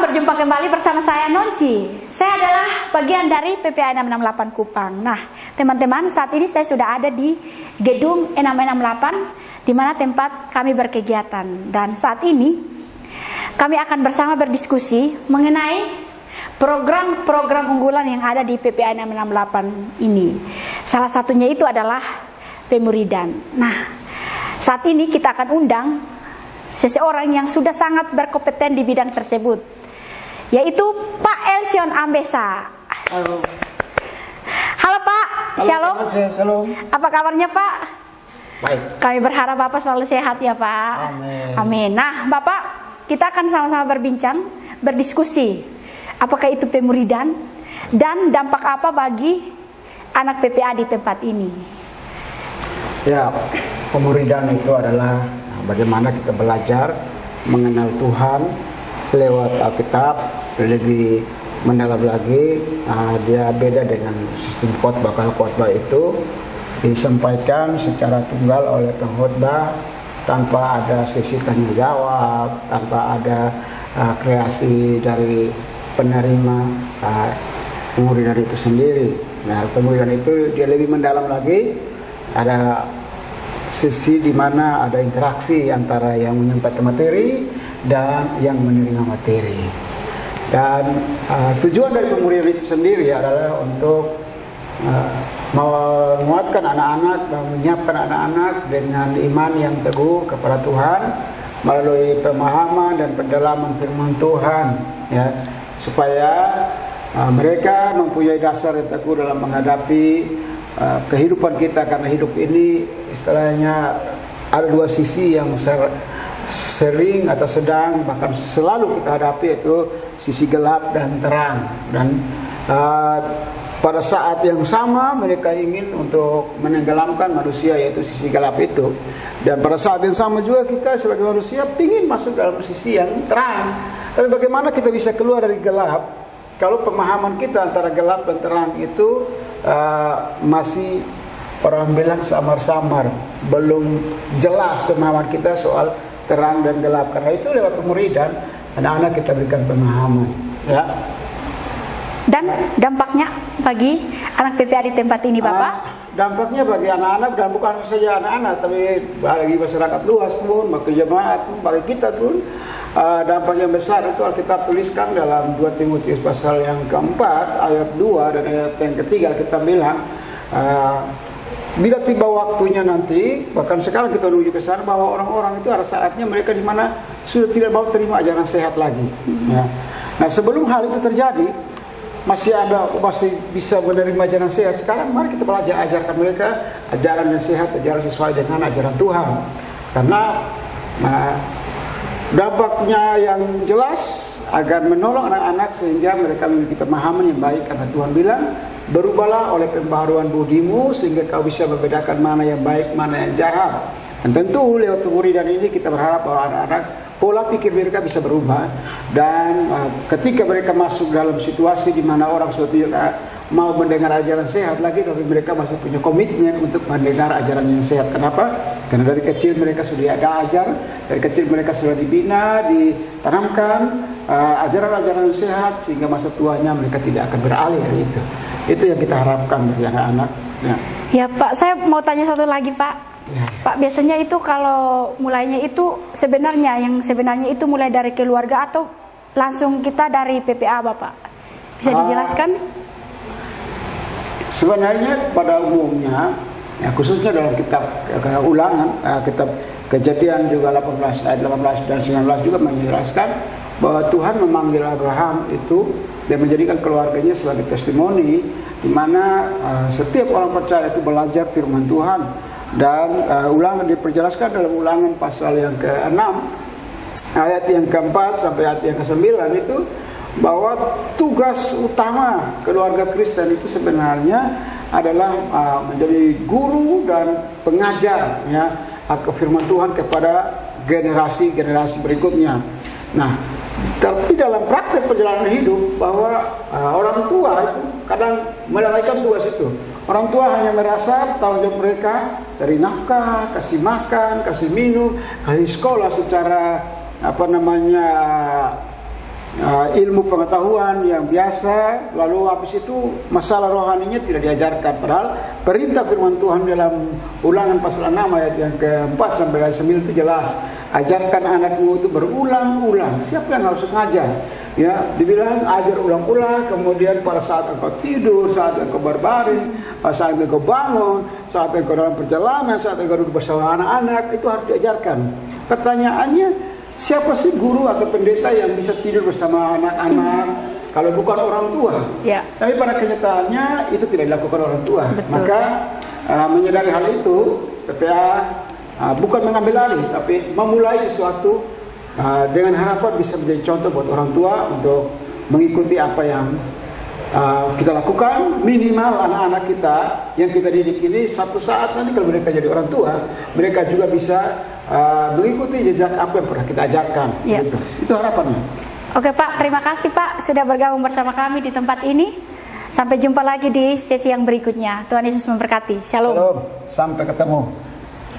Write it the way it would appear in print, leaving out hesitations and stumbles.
berjumpa kembali bersama saya Nonci. Saya adalah bagian dari PPA 668 Kupang. Nah, teman-teman, saat ini saya sudah ada di gedung 668 di mana tempat kami berkegiatan. Dan saat ini kami akan bersama berdiskusi mengenai program-program unggulan yang ada di PPA 668 ini. Salah satunya itu adalah pemuridan. Nah, saat ini kita akan undang seseorang yang sudah sangat berkompeten di bidang tersebut, yaitu Pak Elsion Ambesa. Halo. Halo Pak, Halo, Shalom. Shalom. Apa kabarnya Pak? Baik. Kami berharap Bapak selalu sehat ya Pak. Amin. Amin. Nah Bapak, kita akan sama-sama berbincang, berdiskusi. Apakah itu pemuridan dan dampak apa bagi anak PPA di tempat ini? Ya, pemuridan itu adalah bagaimana kita belajar mengenal Tuhan lewat Alkitab, lebih mendalam lagi. Dia beda dengan sistem khotbah. Kalau khotbah itu disampaikan secara tunggal oleh pengkhotbah tanpa ada sesi tanya jawab, tanpa ada kreasi dari penerima pemuridan itu sendiri. Nah, pemuridan itu dia lebih mendalam lagi. Ada sisi di mana ada interaksi antara yang menyampaikan materi dan yang menerima materi. Dan tujuan dari pemuridan itu sendiri adalah untuk menguatkan anak-anak dan menyiapkan anak-anak dengan iman yang teguh kepada Tuhan melalui pemahaman dan pendalaman firman Tuhan, ya, supaya mereka mempunyai dasar yang teguh dalam menghadapi kehidupan kita, karena hidup ini istilahnya ada dua sisi yang sering atau sedang bahkan selalu kita hadapi, yaitu sisi gelap dan terang. Dan pada saat yang sama mereka ingin untuk menenggelamkan manusia, yaitu sisi gelap itu. Dan pada saat yang sama juga kita sebagai manusia ingin masuk dalam sisi yang terang. Tapi bagaimana kita bisa keluar dari gelap kalau pemahaman kita antara gelap dan terang itu masih orang bilang samar-samar, belum jelas pemahaman kita soal terang dan gelap. Karena itu lewat pemuridan anak-anak kita berikan pemahaman, ya. Dan dampaknya bagi anak PPA di tempat ini Bapak? Dampaknya bagi anak-anak, dan bukan saja anak-anak, tapi bagi masyarakat luas pun, bagi jemaat pun, bagi kita pun, dampak yang besar itu Alkitab tuliskan dalam 2 Timotius pasal yang keempat ayat 2 dan ayat yang ketiga. Kita bilang bila tiba waktunya nanti, bahkan sekarang kita menuju ke sana, bahwa orang-orang itu ada saatnya mereka di mana sudah tidak mau terima ajaran sehat lagi, ya. Nah, sebelum hal itu terjadi, masih bisa menerima ajaran sehat. Sekarang mari kita belajar ajarkan mereka ajaran yang sehat, ajaran sesuai dengan ajaran Tuhan. Karena dampaknya yang jelas agar menolong anak-anak sehingga mereka memiliki pemahaman yang baik. Karena Tuhan bilang, berubahlah oleh pembaharuan budimu sehingga kau bisa membedakan mana yang baik, mana yang jahat. Dan tentu lewat pemuridan ini kita berharap bahwa anak-anak pola pikir mereka bisa berubah. Dan ketika mereka masuk dalam situasi di mana orang sudah tidak mau mendengar ajaran sehat lagi, tapi mereka masih punya komitmen untuk mendengar ajaran yang sehat. Kenapa? Karena dari kecil mereka sudah ada ajar, dari kecil mereka sudah dibina, ditanamkan ajaran-ajaran yang sehat, sehingga masa tuanya mereka tidak akan beralih dari itu. Itu yang kita harapkan dari anak-anak, ya. Ya Pak, saya mau tanya satu lagi Pak. Ya. Pak, biasanya itu kalau mulainya itu sebenarnya itu mulai dari keluarga atau langsung kita dari PPA Bapak? Bisa dijelaskan? Sebenarnya pada umumnya, ya, khususnya dalam kitab ulangan, kitab Kejadian juga 18 ayat 18 dan 19 juga menjelaskan bahwa Tuhan memanggil Abraham itu dan menjadikan keluarganya sebagai testimoni, di mana setiap orang percaya itu belajar firman Tuhan. Dan ulangan diperjelaskan dalam ulangan pasal yang ke-6 ayat yang ke-4 sampai ayat yang ke-9 itu, bahwa tugas utama keluarga Kristen itu sebenarnya adalah menjadi guru dan pengajar, ya, firman Tuhan kepada generasi-generasi berikutnya. Nah, tapi dalam praktek perjalanan hidup, bahwa orang tua itu kadang melalaikan tugas itu. Orang tua hanya merasa tanggung jawab mereka cari nafkah, kasih makan, kasih minum, kasih sekolah secara ilmu pengetahuan yang biasa, lalu habis itu masalah rohaninya tidak diajarkan. Padahal perintah firman Tuhan dalam Ulangan pasal 6 ayat yang ke-4 sampai ayat 9 itu jelas. Ajarkan anakmu itu berulang-ulang. Siapa yang harus ngajar? Ya, dibilang ajar ulang-ulang, kemudian pada saat engkau tidur, saat engkau berbaring, saat engkau bangun, saat engkau dalam perjalanan, saat engkau duduk bersama anak-anak, itu harus diajarkan. Pertanyaannya, siapa sih guru atau pendeta yang bisa tidur bersama anak-anak kalau bukan orang tua? Ya. Tapi pada kenyataannya itu tidak dilakukan orang tua. Betul. Maka menyadari hal itu, PPA bukan mengambil alih, tapi memulai sesuatu dengan harapan bisa menjadi contoh buat orang tua untuk mengikuti apa yang kita lakukan. Minimal anak-anak kita yang kita didik ini satu saat nanti kalau mereka jadi orang tua, mereka juga bisa mengikuti jejak apa yang pernah kita ajarkan. Ya. Gitu. Itu harapannya. Oke Pak, terima kasih Pak sudah bergabung bersama kami di tempat ini. Sampai jumpa lagi di sesi yang berikutnya. Tuhan Yesus memberkati. Shalom. Shalom. Sampai ketemu.